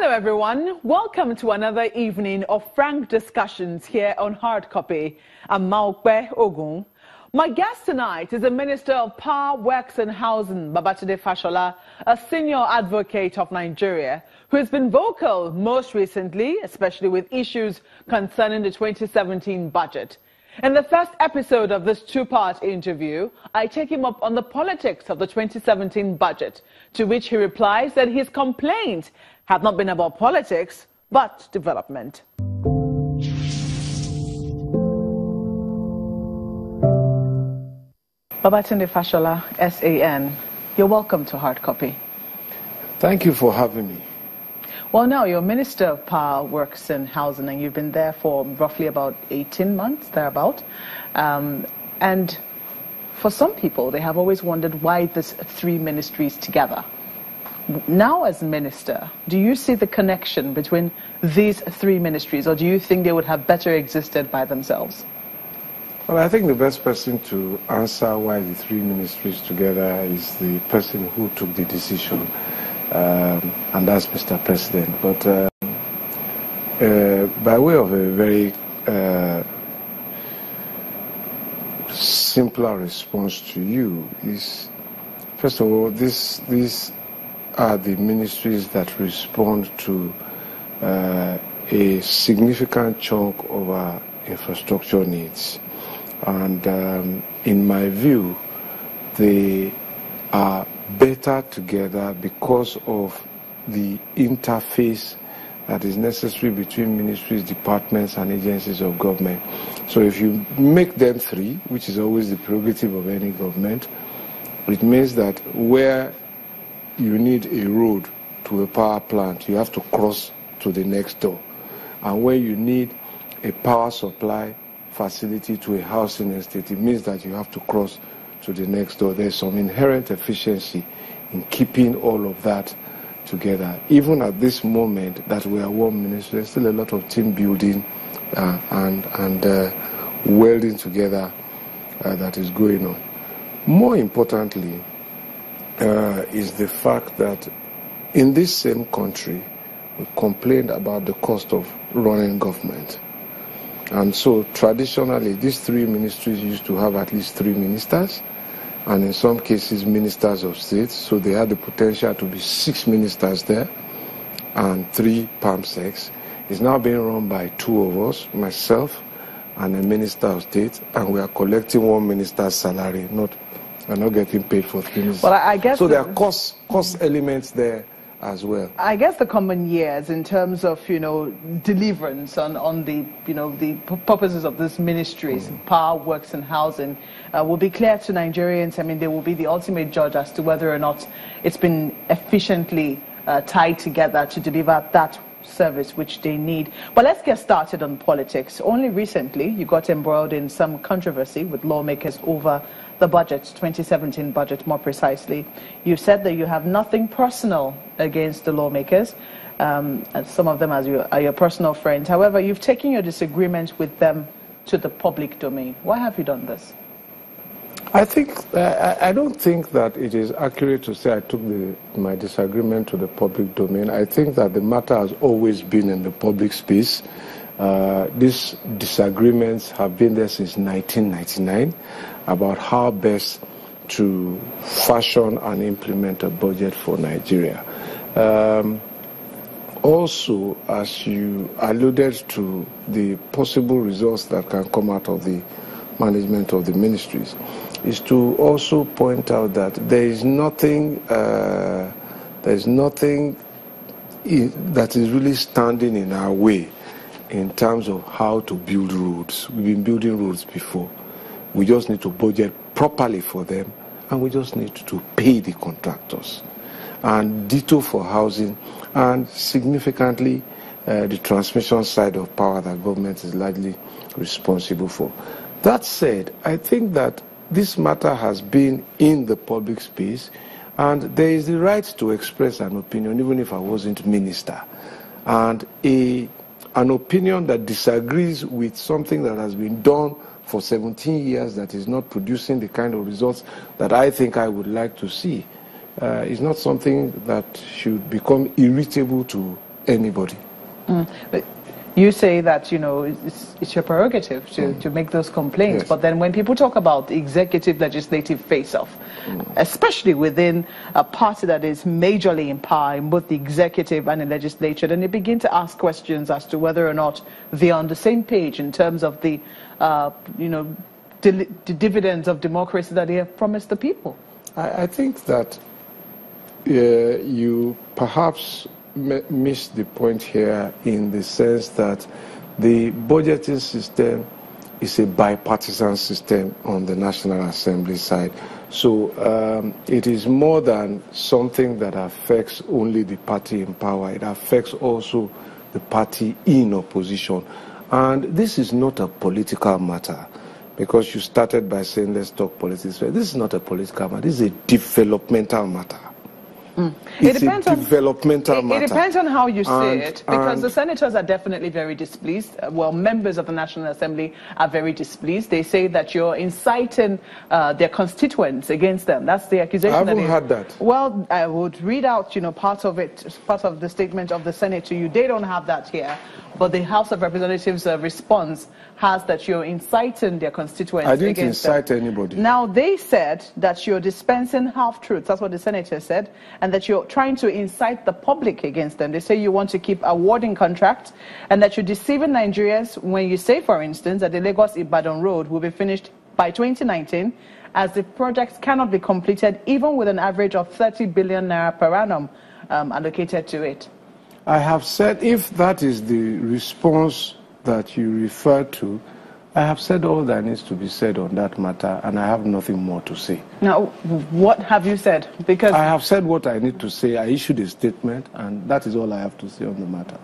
Hello everyone, welcome to another evening of frank discussions here on Hard Copy. I'm Maokbe Ogun. My guest tonight is the Minister of Power, Works and Housing, Babatunde Fashola, a senior advocate of Nigeria, who has been vocal most recently, especially with issues concerning the 2017 budget. In the first episode of this two-part interview, I take him up on the politics of the 2017 budget, to which he replies that his complaints have not been about politics, but development. Babatunde Fashola, SAN, you're welcome to Hard Copy. Thank you for having me. Well, now you're Minister of Power, Works and Housing, and you've been there for roughly about 18 months, thereabout. And for some people, they have always wondered why there's three ministries together. Now, as Minister, do you see the connection between these three ministries, or do you think they would have better existed by themselves? Well, I think the best person to answer why the three ministries together is the person who took the decision. And that's Mr. President. But by way of a very simpler response to you is, first of all, these are the ministries that respond to a significant chunk of our infrastructure needs. And in my view, they are better together because of the interface that is necessary between ministries, departments, and agencies of government. So if you make them three, which is always the prerogative of any government, it means that where you need a road to a power plant, you have to cross to the next door. And when you need a power supply facility to a housing estate, it means that you have to cross to the next door. There's some inherent efficiency in keeping all of that together. Even at this moment that we are one ministry, there's still a lot of team building and welding together that is going on. More importantly is the fact that in this same country, we complained about the cost of running government. And so traditionally, these three ministries used to have at least three ministers, and in some cases ministers of state. So they had the potential to be 6 ministers there and 3 PAMSECs. It's now being run by 2 of us, myself and a minister of state, and we are collecting 1 minister's salary. We're not getting paid for things. Well, I guess so there are cost elements there as well. I guess the common years in terms of, deliverance on the, the purposes of these ministries, power, works and housing, will be clear to Nigerians. I mean, they will be the ultimate judge as to whether or not it's been efficiently tied together to deliver that service which they need. But let's get started on politics. Only recently, you got embroiled in some controversy with lawmakers over the budget, 2017 budget more precisely. You said that you have nothing personal against the lawmakers, and some of them are your personal friends. However, you've taken your disagreement with them to the public domain. Why have you done this? I don't think that it is accurate to say I took my disagreement to the public domain. I think that the matter has always been in the public space. These disagreements have been there since 1999 about how best to fashion and implement a budget for Nigeria. Also, as you alluded to the possible results that can come out of the management of the ministries, is to also point out that there is nothing that is really standing in our way in terms of how to build roads. We've been building roads before. We just need to budget properly for them, and we just need to pay the contractors. And ditto for housing, and significantly the transmission side of power that government is largely responsible for. That said, I think that this matter has been in the public space, and there is the right to express an opinion, even if I wasn't minister. And an opinion that disagrees with something that has been done for 17 years that is not producing the kind of results that I think I would like to see is not something that should become irritable to anybody. But you say that, you know, it's your prerogative to make those complaints. Yes. But then when people talk about the executive-legislative face-off, especially within a party that is majorly in power in both the executive and the legislature, then they begin to ask questions as to whether or not they're on the same page in terms of the, you know, the dividends of democracy that they have promised the people. I think that you perhaps missed the point here in the sense that the budgeting system is a bipartisan system on the National Assembly side. So it is more than something that affects only the party in power. It affects also the party in opposition. And this is not a political matter, because you started by saying, let's talk politics. This is not a political matter. This is a developmental matter. It's a developmental matter. It depends on how you see it, because the senators are definitely very displeased. Well, members of the National Assembly are very displeased. They say that you're inciting their constituents against them. That's the accusation. I haven't heard that. Well, I would read out, you know, part of it, part of the statement of the Senate to you. They don't have that here, but the House of Representatives' response has that you're inciting their constituents. I didn't incite anybody. Now, they said that you're dispensing half-truths. That's what the senator said. And that you're trying to incite the public against them. They say you want to keep awarding contracts and that you're deceiving Nigerians when you say, for instance, that the Lagos-Ibadan road will be finished by 2019, as the projects cannot be completed even with an average of 30 billion naira per annum allocated to it. I have said, if that is the response that you refer to, I have said all that needs to be said on that matter, and I have nothing more to say. Now, what have you said? Because I have said what I need to say. I issued a statement, and that is all I have to say on the matter.